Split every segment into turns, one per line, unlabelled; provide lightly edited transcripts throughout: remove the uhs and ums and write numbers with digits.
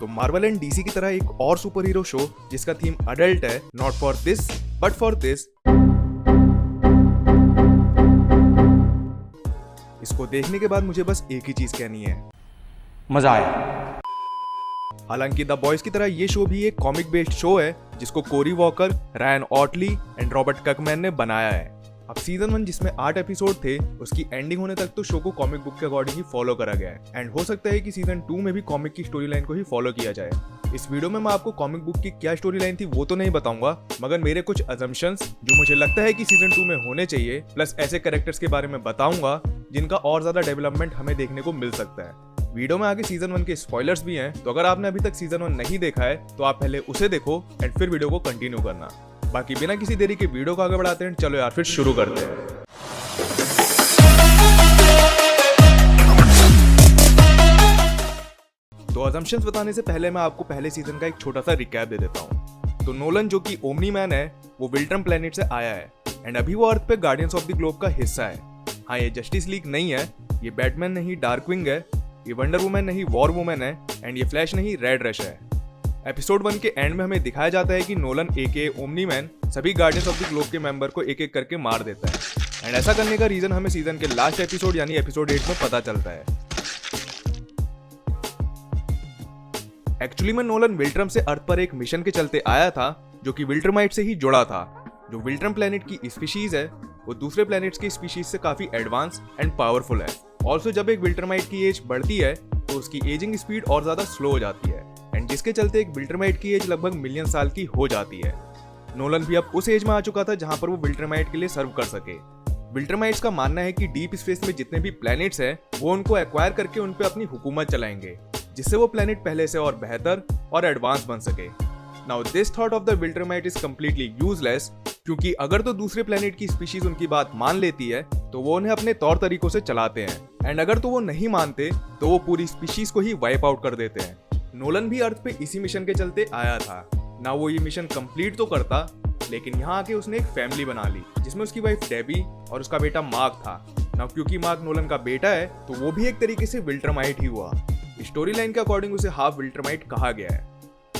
तो Marvel and DC की तरह एक और सुपर हीरो शो जिसका थीम अडल्ट है, not for this but for this, इसको देखने के बाद मुझे बस एक ही चीज कहनी है,
मजा आया।
हालांकि द बॉयज की तरह ये शो भी एक कॉमिक बेस्ड शो है जिसको कोरी वॉकर, रायन ऑटली एंड रॉबर्ट ककमैन ने बनाया है। अब सीजन 1 जिसमें 8 एपिसोड थे उसकी एंडिंग होने तक तो शो को कॉमिक बुक के अकॉर्डिंग ही फॉलो करा गया है एंड हो सकता है कि सीजन 2 में भी कॉमिक की स्टोरी लाइन को ही फॉलो किया जाए। इस वीडियो में मैं आपको कॉमिक बुक की क्या स्टोरी लाइन थी वो तो नहीं बताऊंगा, मगर मेरे कुछ अजम्पशंस जो मुझे लगता है कि सीजन 2 में होने चाहिए, प्लस ऐसे कैरेक्टर्स के बारे में बताऊंगा जिनका और ज्यादा डेवलपमेंट हमें देखने को मिल सकता है। वीडियो में आगे सीजन 1 के स्पॉयलर्स भी हैं, तो अगर आपने अभी तक सीजन 1 नहीं देखा है तो आप पहले उसे देखो एंड फिर वीडियो को कंटिन्यू करना। बाकी बिना किसी देरी के वीडियो को आगे बढ़ाते हैं, चलो यार फिर शुरू करते हैं। तो अजम्पशंस बताने से पहले मैं आपको पहले सीजन का एक छोटा सा रिकैप दे देता हूँ। तो नोलन जो कि ओमनी मैन है वो विल्ट्रम प्लेनेट से आया है एंड अभी वो अर्थ पे गार्डियंस ऑफ द ग्लोब का हिस्सा है। हाँ, ये जस्टिस लीग नहीं है, ये बैटमैन नहीं डार्कविंग है, ये वंडर वुमन नहीं वॉर वुमन है एंड ये फ्लैश नहीं रेड रश है। एपिसोड 1 के एंड में हमें दिखाया जाता है कि नोलन एके ओमनी मैन सभी गार्डियंस ऑफ द ग्लोब के मेंबर को एक एक करके मार देता है एंड ऐसा करने का रीजन हमें सीजन के लास्ट एपिसोड यानी एपिसोड 8 में पता चलता है। एक्चुअली में नोलन विल्ट्रम से अर्थ पर एक मिशन के चलते आया था जो कि विल्ट्रमाइट से ही जुड़ा था। जो विल्ट्रम प्लेनेट की स्पीशीज है वो दूसरे प्लेनेट्स की स्पीशीज से काफी एडवांस एंड पावरफुल है। ऑल्सो जब एक विल्ट्रमाइट की एज बढ़ती है तो उसकी एजिंग स्पीड और ज्यादा स्लो हो जाती है एंड जिसके चलते एक विल्ट्रमाइट की एज लगभग मिलियन साल की हो जाती है। नोलन भी अब उस एज में आ चुका था जहां पर वो विल्ट्रमाइट के लिए सर्व कर सके। विल्ट्रमाइट्स का मानना है कि डीप स्पेस में जितने भी प्लैनेट्स हैं वो उनको एक्वायर करके उन पे अपनी हुकूमत चलाएंगे जिससे वो प्लैनेट पहले से और बेहतर और एडवांस बन सके। Now this thought of the Viltrumite is completely useless, क्योंकि अगर तो दूसरे प्लैनेट की स्पीशीज उनकी बात मान लेती है तो वो उन्हें अपने तौर तरीकों से चलाते हैं एंड अगर तो वो नहीं मानते तो वो पूरी स्पीशीज को ही वाइप आउट कर देते हैं। नोलन भी अर्थ पे इसी मिशन के चलते आया था। ना वो ये मिशन कंप्लीट तो करता, लेकिन यहाँ आके उसने एक फैमिली बना ली जिसमें उसकी वाइफ डेबी और उसका बेटा मार्क था। ना क्योंकि मार्क नोलन का बेटा है तो वो भी एक तरीके से विल्ट्रमाइट ही हुआ। स्टोरी लाइन के अकॉर्डिंग उसे हाफ विल्ट्रमाइट कहा गया है।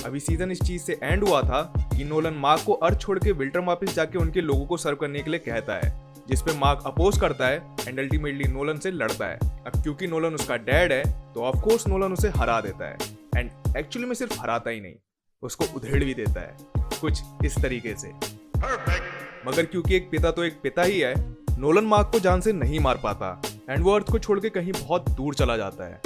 अभी सीजन इस चीज से एंड हुआ था कि नोलन मार्क को अर्थ छोड़ के विल्ट्रम वापस जाके उनके लोगों को सर्व करने के लिए कहता है, जिसपे मार्क अपोज करता है एंड अल्टीमेटली नोलन से लड़ता है। अब क्योंकि नोलन उसका डैड है तो ऑफ कोर्स नोलन उसे हरा देता है एंड एक्चुअली में सिर्फ हराता ही नहीं, उसको उधेड़ भी देता है कुछ इस तरीके से। मगर क्योंकि एक पिता तो एक पिता ही है, नोलन मार्क को जान से नहीं मार पाता एंड वो अर्थ को छोड़ के कहीं बहुत दूर चला जाता है।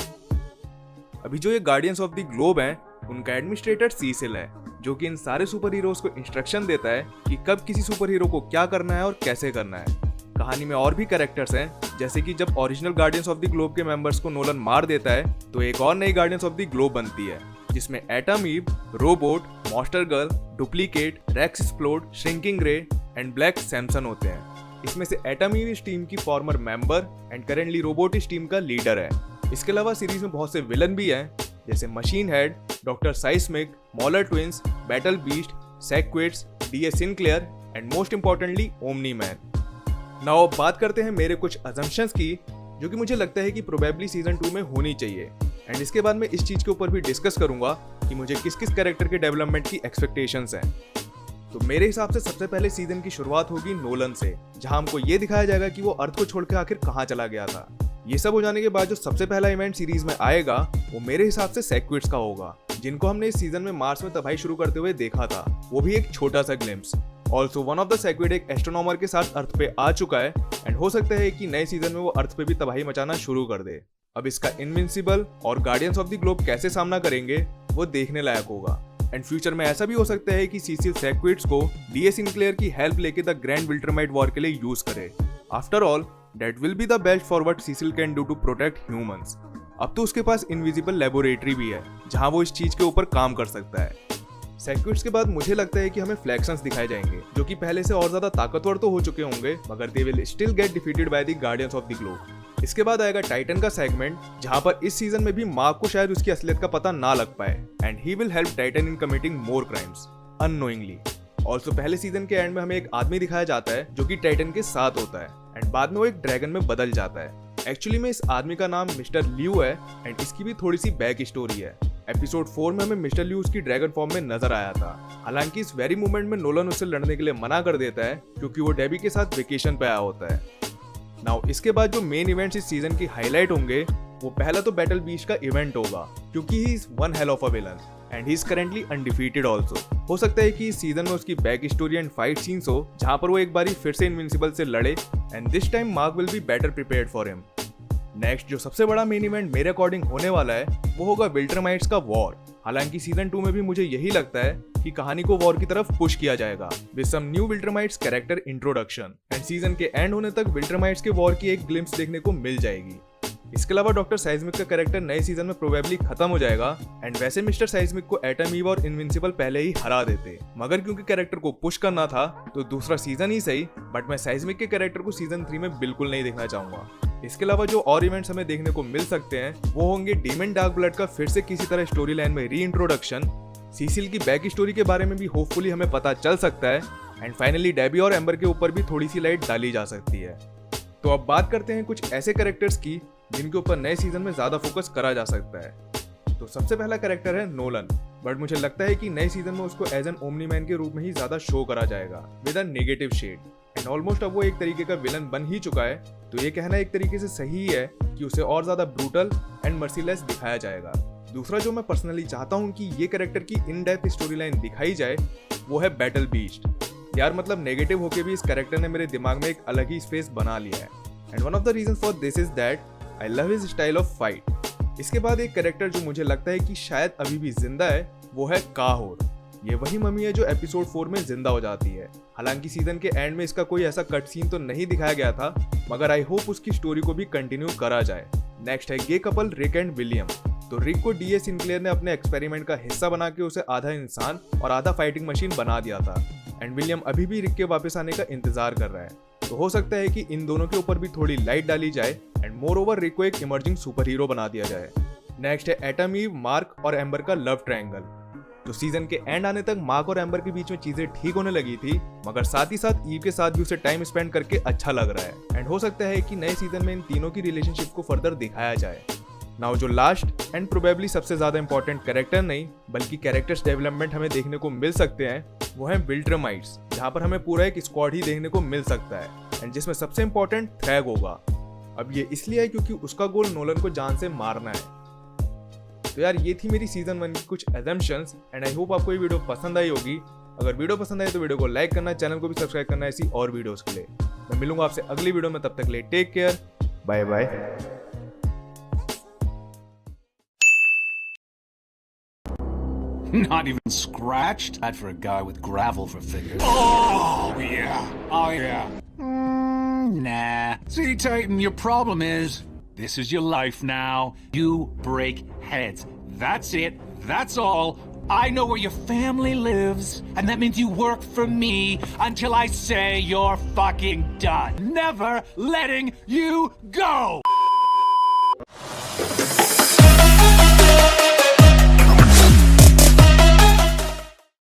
अभी जो ये गार्डियंस ऑफ द ग्लोब हैं उनका एडमिनिस्ट्रेटर सीसिल है जो कि इन सारे सुपर हीरोज को इंस्ट्रक्शन देता है कि कब किसी सुपर हीरो को क्या करना है और कैसे करना है। कहानी में और भी कैरेक्टर्स हैं, जैसे कि जब original guardians of the globe के मेंबर्स को नोलन मार देता है तो एक और नई गार्डियंस ऑफ द ग्लोब बनती है जिसमें Atom Eve, Robot, Monster Girl, Duplicate, Rex Explode, Shrinking Rae and Black Samson होते हैं। इसमें से एटम ईव इस टीम की former member and currently Robot इस टीम का लीडर है। इसके अलावा सीरीज में बहुत से विलन भी हैं, जैसे Machine Head, Doctor Seismic, Mauler twins, Battle Beast, Sequids, DA Sinclair and most importantly Omni Man. Now अब बात करते हैं मेरे कुछ अजम्पशंस की जो कि मुझे लगता है कि प्रोबेबली सीजन 2 में होनी चाहिए एंड इसके बाद मैं इस चीज के ऊपर भी डिस्कस करूंगा कि मुझे किस किस कैरेक्टर के डेवलपमेंट की एक्सपेक्टेशंस हैं। तो मेरे हिसाब से सबसे पहले सीजन की शुरुआत होगी नोलन से, जहां हमको ये दिखाया जाएगा कि वो अर्थ को छोड़ के आखिर कहां चला गया था। ये सब हो जाने के बाद जो सबसे पहला इवेंट सीरीज में आएगा वो मेरे हिसाब से सेक्विट्स का होगा, जिनको हमने इस सीजन में मार्स में तबाही शुरू करते हुए देखा था, वो भी एक छोटा सा glimpse. Also one of the Sequid एक एस्ट्रोनॉमर के साथ अर्थ पे आ चुका है एंड हो सकता है कि नए सीजन में वो अर्थ पे भी तबाही मचाना शुरू कर दे। अब इसका इनविंसिबल और गार्डियंस ऑफ द ग्लोब कैसे सामना करेंगे वो देखने लायक होगा एंड फ्यूचर में ऐसा भी हो सकता है कि सीसिल सेक्विट्स को डीए सिनक्लेयर की हेल्प लेके द ग्रैंड विल्ट्रमाइट वॉर के लिए यूज करे। After all that will be the best for what Cecil can do to protect humans. अब तो उसके पास इनविजिबल लेबोरेटरी भी है जहां वो इस चीज के ऊपर काम कर सकता है। सेक्विट्स के बाद मुझे लगता है कि हमें फ्लैक्शंस दिखाए जाएंगे जो कि पहले से और ज्यादा ताकतवर तो हो चुके होंगे, मगर they will still get defeated by the guardians of the globe. इसके बाद आएगा टाइटन का सेगमेंट, जहां पर इस सीजन में भी मार्क को शायद उसकी असलियत का पता ना लग पाए and he will help Titan in committing more crimes unknowingly. Also पहले सीजन के एंड में हमें एक आदमी दिखाया जाता है जो कि टाइटन के साथ होता है एंड बाद में वो एक ड्रैगन में बदल जाता है। एक्चुअली में इस आदमी का नाम मिस्टर लियू है एंड इसकी भी थोड़ी सी बैक स्टोरी है। एपिसोड 4 में हमें मिस्टर ल्यू उसकी ड्रैगन फॉर्म में नजर आया था। हालांकि इस वेरी मोमेंट में नोलन उससे लड़ने के लिए मना कर देता है क्योंकि वो डेबी के साथ वेकेशन पे आया होता है। नाउ इसके बाद जो मेन इवेंट्स इस सीजन की हाईलाइट होंगे वो पहला तो बैटल बीस्ट का इवेंट होगा क्योंकि he is one hell of a villain and he is currently undefeated also. हो सकता है कि इस सीजन में उसकी back story and fight scenes हो जहां पर वो एक बारी फिर से इनविंसिबल से लड़े and this time mark will be better prepared for him. Next जो सबसे बड़ा मेन इवेंट मेरे अकॉर्डिंग होने वाला है वो होगा विल्ट्रमाइट्स का वॉर। हालांकि सीजन 2 में भी मुझे यही लगता है कि कहानी को वॉर की तरफ पुश किया जाएगा with some new Viltrumites character introduction and season के एंड होने तक विल्ट्रमाइट्स के वॉर की एक ग्लिम्स देखने को मिल जाएगी। इसके अलावा डॉक्टर साइज़मिक का कैरेक्टर नए सीजन में प्रोबेबली खत्म हो जाएगा एंड वैसे मिस्टर साइज़मिक को एटम ईव और इनविंसिबल पहले ही हरा देते, मगर क्योंकि कैरेक्टर को पुश करना था तो दूसरा सीजन ही सही, बट मैं साइज़मिक के कैरेक्टर को सीजन 3 में बिल्कुल नहीं देखना चाहूंगा। इसके अलावा जो और इवेंट्स हमें देखने को मिल सकते हैं वो होंगे डीमन डार्क ब्लड का फिर से किसी तरह स्टोरी लाइन में री इंट्रोडक्शन, सीसिल की बैक स्टोरी के बारे में भी होपफुली हमें पता चल सकता है एंड फाइनली डेबी और एम्बर के ऊपर भी थोड़ी सी लाइट डाली जा सकती है। तो अब बात करते हैं कुछ ऐसे कैरेक्टर्स की जिनके ऊपर नए सीजन में ज्यादा फोकस करा जा सकता है। तो सबसे पहला कैरेक्टर है नोलन, बट मुझे लगता है कि नए सीजन में उसको एज एन ओमनी मैन के रूप में ही ज्यादा शो करा जाएगा with a negative shade and almost अब वो एक तरीके का विलन बन ही चुका है, तो ये कहना एक तरीके से सही है कि उसे और ज्यादा ब्रूटल एंड मर्सीलेस दिखाया जाएगा। दूसरा जो मैं पर्सनली चाहता हूँ कि ये कैरेक्टर की इन डेप्थ स्टोरी लाइन दिखाई जाए वो है बैटल बीस्ट। यार मतलब नेगेटिव होके भी इस कैरेक्टर ने मेरे दिमाग में एक अलग ही स्पेस बना लिया है and one of the reason for this is that I love his style of fight. इसके बाद एक कैरेक्टर जो मुझे लगता है कि शायद अभी भी जिंदा है वो है काहोर। ये वही मम्मी है जो एपिसोड 4 में जिंदा हो जाती है। हालांकि सीजन के एंड में इसका कोई ऐसा कट सीन तो नहीं दिखाया गया था, मगर आई होप उसकी स्टोरी को भी कंटिन्यू करा जाए। नेक्स्ट है gay couple Rick and William. तो रिक को डीए सिनक्लेयर ने अपने एक्सपेरिमेंट का हिस्सा बना के उसे आधा इंसान और आधा फाइटिंग मशीन बना दिया था एंड विलियम अभी भी रिक के वापस आने का इंतजार कर रहा है। तो हो सकता है कि इन दोनों के ऊपर भी थोड़ी लाइट डाली जाए एंड मोर ओवर रिक को एक इमर्जिंग सुपर हीरो बना दिया जाए। नेक्स्ट है एटम ईव, मार्क और एम्बर का लव ट्रायंगल। तो सीजन के एंड आने तक मार्क और एम्बर के बीच में चीजें ठीक होने लगी थी, मगर साथ ही साथ ईव के साथ भी उसे टाइम स्पेंड करके अच्छा लग रहा है एंड हो सकता है कि नए सीजन में इन तीनों की रिलेशनशिप को फर्दर दिखाया जाए। नाउ जो लास्ट एंड प्रोबेबली सबसे ज्यादा इंपॉर्टेंट कैरेक्टर नहीं बल्कि कैरेक्टर्स डेवलपमेंट हमें देखने को मिल सकते हैं वो है विल्ट्रमाइट्स, जहां पर हमें पूरा एक स्क्वाड ही देखने को मिल सकता है एंड जिसमें सबसे इंपॉर्टेंट थ्रैग होगा। अब ये इसलिए है क्योंकि उसका गोल नोलन को जान से मारना है। तो यार ये थी मेरी सीजन 1 की कुछ एजम्पशंस एंड आई होप आपको ये वीडियो पसंद आई होगी। अगर वीडियो पसंद आई तो वीडियो को लाइक करना, चैनल को भी सब्सक्राइब करना ऐसी और वीडियोस के लिए। मैं मिलूंगा आपसे अगली वीडियो में, तब तक के लिए take care, bye bye.
Not even scratched? That for a guy with gravel for fingers. Oh, yeah. Oh, yeah. Nah. See, Titan, your problem is, this is your life now. You break heads. That's it. That's all. I know where your family lives, and that means you work for me until I say you're fucking done. Never letting you go!